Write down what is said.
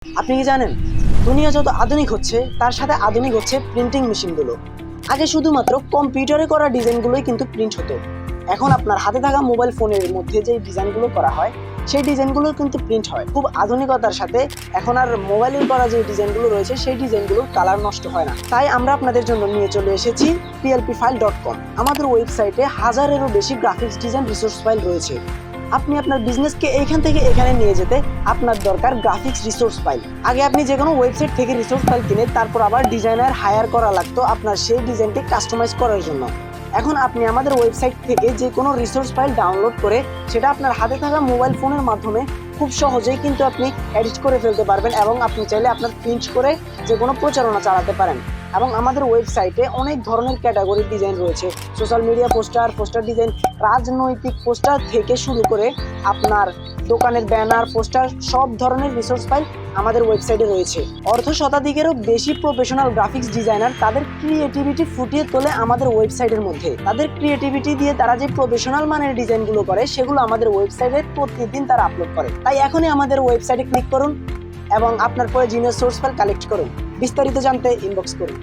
আপনি কি জানেন দুনিয়া যত আধুনিক হচ্ছে তার সাথে আধুনিক হচ্ছে প্রিন্টিং মেশিনগুলো। আগে শুধুমাত্র কম্পিউটারে করা ডিজাইনগুলোই কিন্তু প্রিন্ট হতো। এখন আপনার হাতে থাকা মোবাইল ফোনের মধ্যে যে ডিজাইনগুলো করা হয় সেই ডিজাইনগুলো কিন্তু প্রিন্ট হয়। খুব আধুনিকতার সাথে এখন আর মোবাইলের করা যে ডিজাইনগুলো রয়েছে সেই ডিজাইনগুলোর কালার নষ্ট হয় না। তাই আমরা আপনাদের জন্য নিয়ে চলে এসেছি plpfile.com। আমাদের ওয়েবসাইটে হাজারেরও বেশি গ্রাফিক্স ডিজাইন রিসোর্স ফাইল রয়েছে। আপনি আপনার বিজনেসকে এইখান থেকে এখানে নিয়ে যেতে আপনার দরকার গ্রাফিক্স রিসোর্স ফাইল। আগে আপনি যে কোনো ওয়েবসাইট থেকে রিসোর্স ফাইল কিনে তারপর আবার ডিজাইনার হায়ার করা লাগতো আপনার সেই ডিজাইনটি কাস্টমাইজ করার জন্য। এখন আপনি আমাদের ওয়েবসাইট থেকে যে কোনো রিসোর্স ফাইল ডাউনলোড করে সেটা আপনার হাতে থাকা মোবাইল ফোনের মাধ্যমে খুব সহজেই কিন্তু আপনি এডিট করে ফেলতে পারবেন এবং আপনি চাইলে আপনার প্রিন্ট করে যে কোনো প্রচারণা চালাতে পারেন। এবং আমাদের ওয়েবসাইটে অনেক ধরনের ক্যাটাগরির ডিজাইন রয়েছে, সোশ্যাল মিডিয়া পোস্টার ডিজাইন, রাজনৈতিক পোস্টার থেকে শুরু করে আপনার দোকানের ব্যানার পোস্টার সব ধরনের রিসোর্স ফাইল আমাদের ওয়েবসাইটে রয়েছে। অর্ধ শতাধিকেরও বেশি প্রফেশনাল গ্রাফিক্স ডিজাইনার তাদের ক্রিয়েটিভিটি ফুটিয়ে তোলে আমাদের ওয়েবসাইটের মধ্যে। তাদের ক্রিয়েটিভিটি দিয়ে তারা যে প্রফেশনাল মানের ডিজাইনগুলো করে সেগুলো আমাদের ওয়েবসাইটে প্রতিদিন তারা আপলোড করে। তাই এখনই আমাদের ওয়েবসাইটে ক্লিক করুন এবং আপনার প্রয়োজনীয় সোর্স ফাইল কালেক্ট করুন। বিস্তারিত জানতে ইনবক্স করুন।